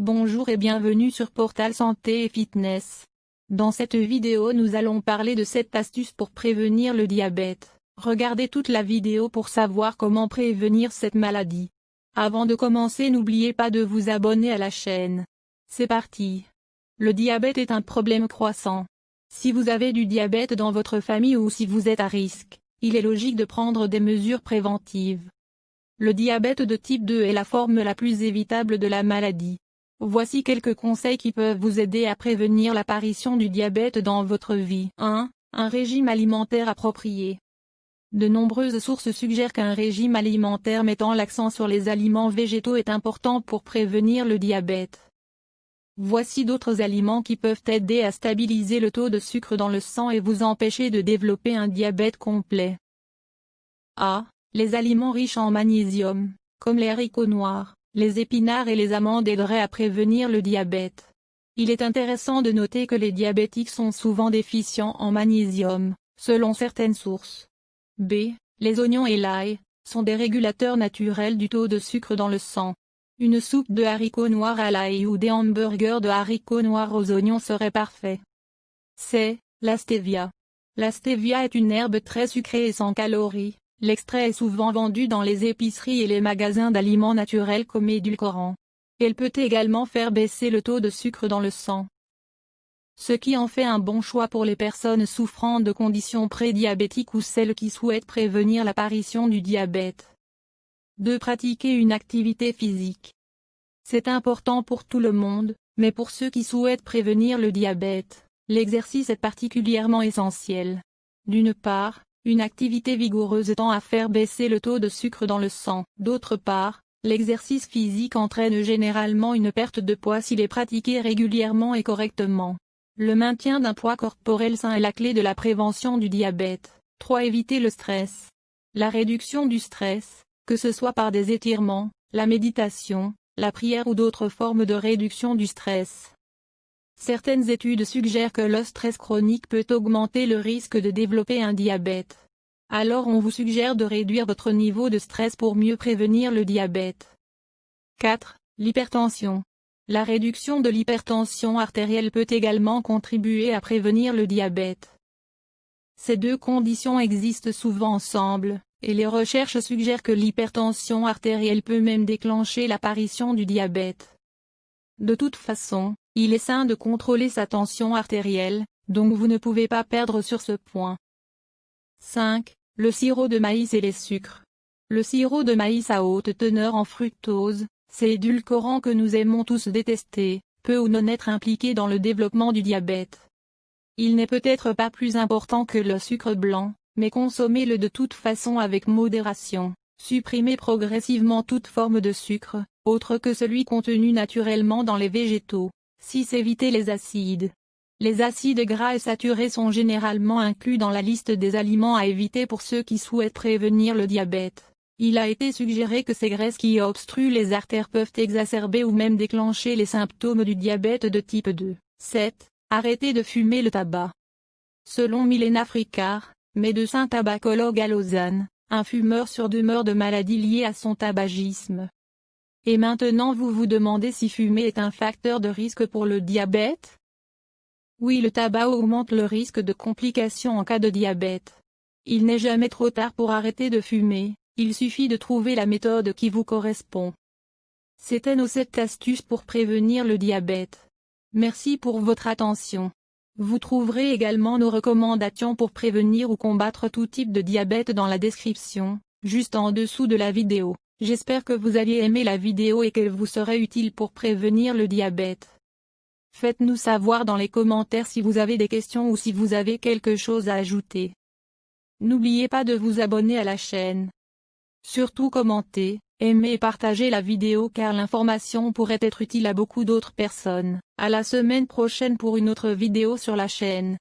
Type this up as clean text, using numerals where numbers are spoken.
Bonjour et bienvenue sur Portal Santé et Fitness. Dans cette vidéo nous allons parler de 7 astuces pour prévenir le diabète. Regardez toute la vidéo pour savoir comment prévenir cette maladie. Avant de commencer, n'oubliez pas de vous abonner à la chaîne. C'est parti. Le diabète est un problème croissant. Si vous avez du diabète dans votre famille ou si vous êtes à risque, il est logique de prendre des mesures préventives. Le diabète de type 2 est la forme la plus évitable de la maladie. Voici quelques conseils qui peuvent vous aider à prévenir l'apparition du diabète dans votre vie. 1. Un régime alimentaire approprié. De nombreuses sources suggèrent qu'un régime alimentaire mettant l'accent sur les aliments végétaux est important pour prévenir le diabète. Voici d'autres aliments qui peuvent aider à stabiliser le taux de sucre dans le sang et vous empêcher de développer un diabète complet. A. Les aliments riches en magnésium, comme les haricots noirs, les épinards et les amandes aideraient à prévenir le diabète. Il est intéressant de noter que les diabétiques sont souvent déficients en magnésium, selon certaines sources. B. Les oignons et l'ail sont des régulateurs naturels du taux de sucre dans le sang. Une soupe de haricots noirs à l'ail ou des hamburgers de haricots noirs aux oignons seraient parfaits. C. La stevia. La stevia est une herbe très sucrée et sans calories. L'extrait est souvent vendu dans les épiceries et les magasins d'aliments naturels comme édulcorant. Elle peut également faire baisser le taux de sucre dans le sang, ce qui en fait un bon choix pour les personnes souffrant de conditions prédiabétiques ou celles qui souhaitent prévenir l'apparition du diabète. 2. Pratiquer une activité physique. C'est important pour tout le monde, mais pour ceux qui souhaitent prévenir le diabète, l'exercice est particulièrement essentiel. D'une part, une activité vigoureuse tend à faire baisser le taux de sucre dans le sang. D'autre part, l'exercice physique entraîne généralement une perte de poids s'il est pratiqué régulièrement et correctement. Le maintien d'un poids corporel sain est la clé de la prévention du diabète. 3. Éviter le stress. La réduction du stress, que ce soit par des étirements, la méditation, la prière ou d'autres formes de réduction du stress. Certaines études suggèrent que le stress chronique peut augmenter le risque de développer un diabète. Alors on vous suggère de réduire votre niveau de stress pour mieux prévenir le diabète. 4. L'hypertension. La réduction de l'hypertension artérielle peut également contribuer à prévenir le diabète. Ces deux conditions existent souvent ensemble, et les recherches suggèrent que l'hypertension artérielle peut même déclencher l'apparition du diabète. De toute façon, il est sain de contrôler sa tension artérielle, donc vous ne pouvez pas perdre sur ce point. 5. Le sirop de maïs et les sucres. Le sirop de maïs à haute teneur en fructose, ces édulcorants que nous aimons tous détester, peut ou non être impliqué dans le développement du diabète. Il n'est peut-être pas plus important que le sucre blanc, mais consommez-le de toute façon avec modération. Supprimez progressivement toute forme de sucre, autre que celui contenu naturellement dans les végétaux. 6. Éviter les acides. Les acides gras et saturés sont généralement inclus dans la liste des aliments à éviter pour ceux qui souhaitent prévenir le diabète. Il a été suggéré que ces graisses qui obstruent les artères peuvent exacerber ou même déclencher les symptômes du diabète de type 2. 7. Arrêter de fumer le tabac. Selon Milena Fricard, médecin tabacologue à Lausanne, un fumeur sur 2 meurt de maladies liées à son tabagisme. Et maintenant vous vous demandez si fumer est un facteur de risque pour le diabète? Oui, le tabac augmente le risque de complications en cas de diabète. Il n'est jamais trop tard pour arrêter de fumer, il suffit de trouver la méthode qui vous correspond. C'était nos 7 astuces pour prévenir le diabète. Merci pour votre attention. Vous trouverez également nos recommandations pour prévenir ou combattre tout type de diabète dans la description, juste en dessous de la vidéo. J'espère que vous allez aimer la vidéo et qu'elle vous sera utile pour prévenir le diabète. Faites-nous savoir dans les commentaires si vous avez des questions ou si vous avez quelque chose à ajouter. N'oubliez pas de vous abonner à la chaîne. Surtout commentez, aimez et partagez la vidéo car l'information pourrait être utile à beaucoup d'autres personnes. À la semaine prochaine pour une autre vidéo sur la chaîne.